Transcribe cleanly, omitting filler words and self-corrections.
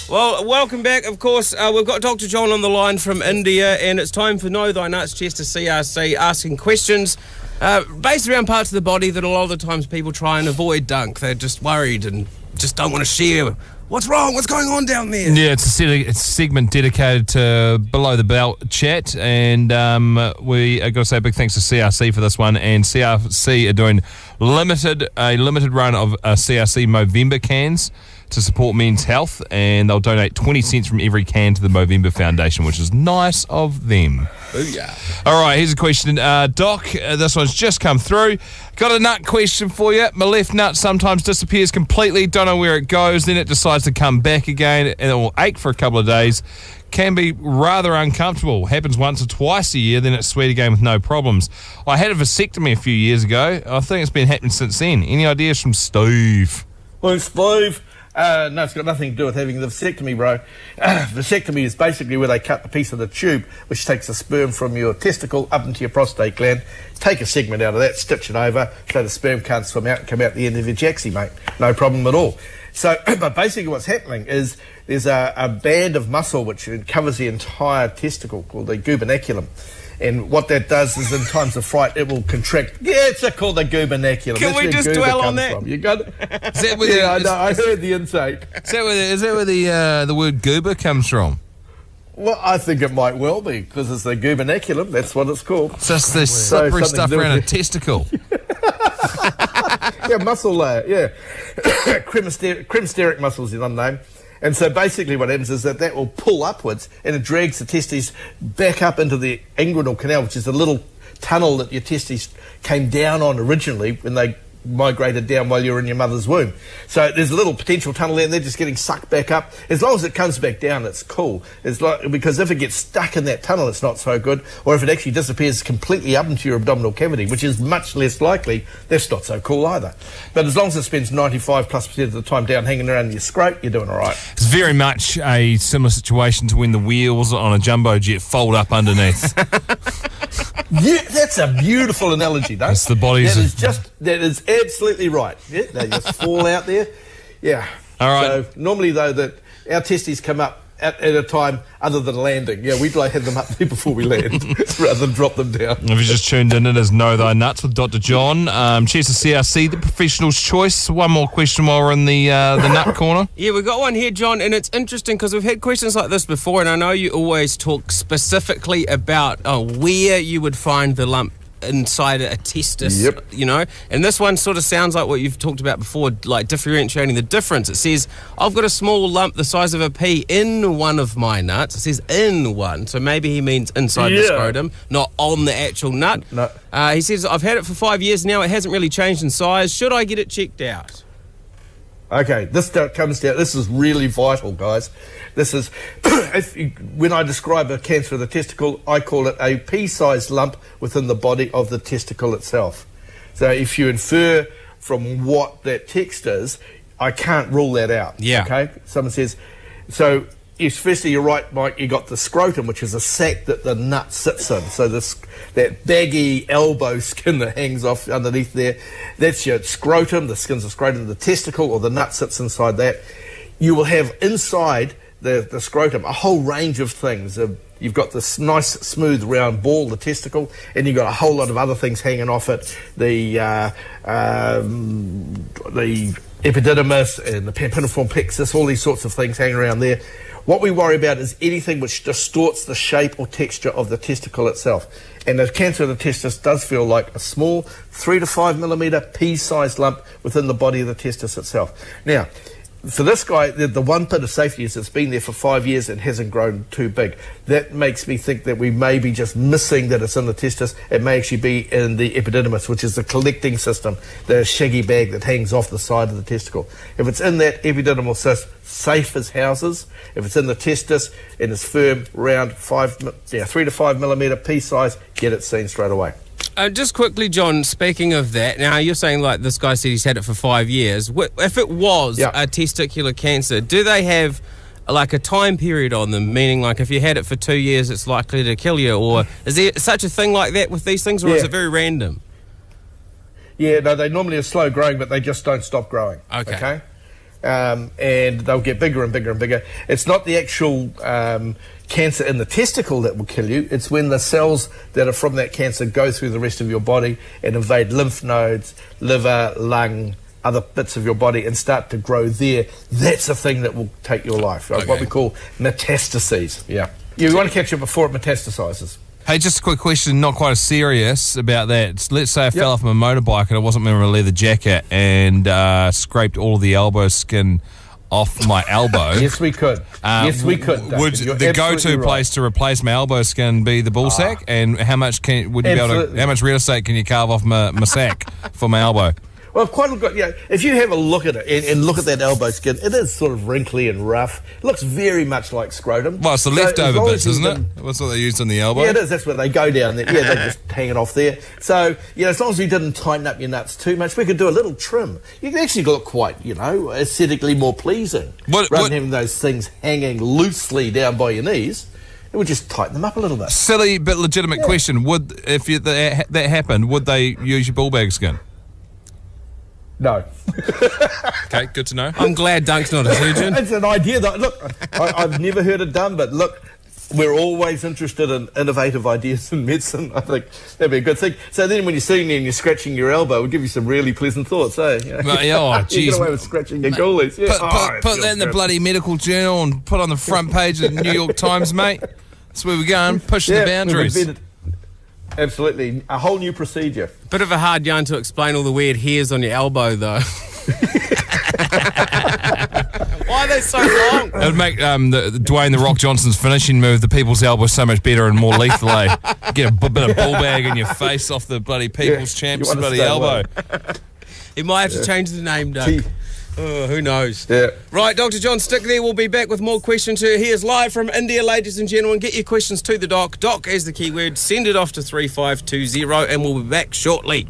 Well, welcome back. Of course, we've got Dr. John on the line from India, and it's time for Know Thy Nuts, Chester CRC, asking questions based around parts of the body that a lot of the times people try and avoid, Dunk. They're just worried and just don't want to share. What's wrong? What's going on down there? Yeah, it's a segment dedicated to below the belt chat, and we got to say a big thanks to CRC for this one. And CRC are doing a limited run of CRC Movember cans to support men's health, and they'll donate 20 cents from every can to the Movember Foundation, which is nice of them. Booyah. All right, here's a question. Doc, this one's just come through. Got a nut question for you. My left nut sometimes disappears completely. Don't know where it goes. Then it decides to come back again, and it will ache for a couple of days. Can be rather uncomfortable. Happens once or twice a year, then it's sweet again with no problems. I had a vasectomy a few years ago. I think it's been happening since then. Any ideas from Steve? Well, Steve... no, it's got nothing to do with having the vasectomy, bro. Vasectomy is basically where they cut the piece of the tube which takes the sperm from your testicle up into your prostate gland, take a segment out of that, stitch it over so the sperm can't swim out and come out the end of your jacksie, mate. No problem at all. So, but basically what's happening is there's a band of muscle which covers the entire testicle called the gubernaculum. And what that does is, in times of fright, it will contract. Yeah, it's called the gubernaculum. Can we just dwell on that? You got it? Is that where I heard the intake. Is that where the word goober comes from? Well, I think it might well be, because it's the gubernaculum. That's what it's called. It's just the slippery stuff around a testicle. Yeah, muscle layer, yeah. Cremasteric muscles is the name. And so basically what happens is that will pull upwards and it drags the testes back up into the inguinal canal, which is the little tunnel that your testes came down on originally when they migrated down while you were in your mother's womb. So there's a little potential tunnel there and they're just getting sucked back up. As long as it comes back down, it's cool. It's like, because if it gets stuck in that tunnel, it's not so good. Or if it actually disappears completely up into your abdominal cavity, which is much less likely, that's not so cool either. But as long as it spends 95+% of the time down hanging around your scrote, you're doing all right. It's very much a similar situation to when the wheels on a jumbo jet fold up underneath. Yeah, that's a beautiful analogy, though. It's the bodies. That is absolutely right. Yeah, they just fall out there. Yeah. All right. So normally, though, that our testes come up at a time other than landing. Yeah, we'd like have them up there before we land rather than drop them down. If you just tuned in, it is Know Thy Nuts with Dr. John. Cheers to CRC, the professional's choice. One more question while we're in the nut corner. Yeah, we've got one here, John, and it's interesting because we've had questions like this before, and I know you always talk specifically about where you would find the lump inside a testis, yep. You know, and this one sort of sounds like what you've talked about before, like differentiating the difference. It says, I've got a small lump the size of a pea in one of my nuts. It says in one, so maybe he means inside the scrotum, not on the actual nut. No. He says, I've had it for 5 years now, it hasn't really changed in size. Should I get it checked out? Okay, this comes down. This is really vital, guys. This is when I describe a cancer of the testicle, I call it a pea-sized lump within the body of the testicle itself. So if you infer from what that text is, I can't rule that out. Yeah. Okay. Someone says, so. Yes, firstly, you're right, Mike. You got the scrotum, which is a sac that the nut sits in. So that baggy elbow skin that hangs off underneath there, that's your scrotum. The skin's the scrotum. The testicle or the nut sits inside that. You will have inside the scrotum a whole range of things. You've got this nice, smooth, round ball, the testicle, and you've got a whole lot of other things hanging off it. The epididymis and the pampiniform plexus, all these sorts of things hanging around there. What we worry about is anything which distorts the shape or texture of the testicle itself. And the cancer of the testis does feel like a small 3 to 5 millimetre pea-sized lump within the body of the testis itself. Now, for this guy, the one bit of safety is it's been there for 5 years and hasn't grown too big. That makes me think that we may be just missing that it's in the testis. It may actually be in the epididymis, which is the collecting system, the shaggy bag that hangs off the side of the testicle. If it's in that epididymal cyst, safe as houses. If it's in the testis and it's firm, round, 3 to 5 millimetre pea size, get it seen straight away. Just quickly, John, speaking of that, now you're saying like this guy said he's had it for 5 years. If it was a testicular cancer, do they have like a time period on them? Meaning like if you had it for 2 years, it's likely to kill you? Or is there such a thing like that with these things, or is it very random? Yeah, no, they normally are slow growing, but they just don't stop growing. Okay. and they'll get bigger and bigger and bigger. It's not the actual cancer in the testicle that will kill you. It's when the cells that are from that cancer go through the rest of your body and invade lymph nodes, liver, lung, other bits of your body and start to grow there. That's the thing that will take your life, right? What we call metastases. Yeah. You want to catch it before it metastasizes. Hey, just a quick question, not quite as serious about that. Let's say I fell off my motorbike and I wasn't wearing a leather jacket and scraped all of the elbow skin off my elbow. Yes, we could. Yes, we could. Would the go-to place to replace my elbow skin be the ball sack? And how much how much real estate can you carve off my sack for my elbow? Well, quite a good. Yeah, if you have a look at it and look at that elbow skin, it is sort of wrinkly and rough. It looks very much like scrotum. Well, it's the leftover bits, isn't it? That's what they used on the elbow. Yeah, it is. That's where they go down there. Yeah, they just hang it off there. So, as long as you didn't tighten up your nuts too much, we could do a little trim. You can actually look quite, aesthetically more pleasing. Rather than having those things hanging loosely down by your knees. It would just tighten them up a little bit. Silly but legitimate question. If that happened, would they use your bull bag skin? No. Okay, good to know. I'm glad Dunk's not a surgeon. It's an idea that, look, I've never heard it done, but look, we're always interested in innovative ideas in medicine. I think that'd be a good thing. So then when you're sitting there and you're scratching your elbow, it will give you some really pleasant thoughts, eh? You get away with scratching your goalies. Yeah. Put that in the bloody medical journal and put on the front page of the New York Times, mate. That's where we're going, pushing the boundaries. Absolutely. A whole new procedure. Bit of a hard yarn to explain all the weird hairs on your elbow, though. Why are they so long? It would make Dwayne The Rock Johnson's finishing move, the people's elbow, so much better and more lethal, eh? Get a bit of bull bag in your face off the bloody people's champ's bloody elbow. He might have to change the name, Doug. Who knows? Yeah. Right, Dr. John, stick there. We'll be back with more questions here. He is live from India, ladies and gentlemen. Get your questions to the doc. Doc is the keyword. Send it off to 3520 and we'll be back shortly.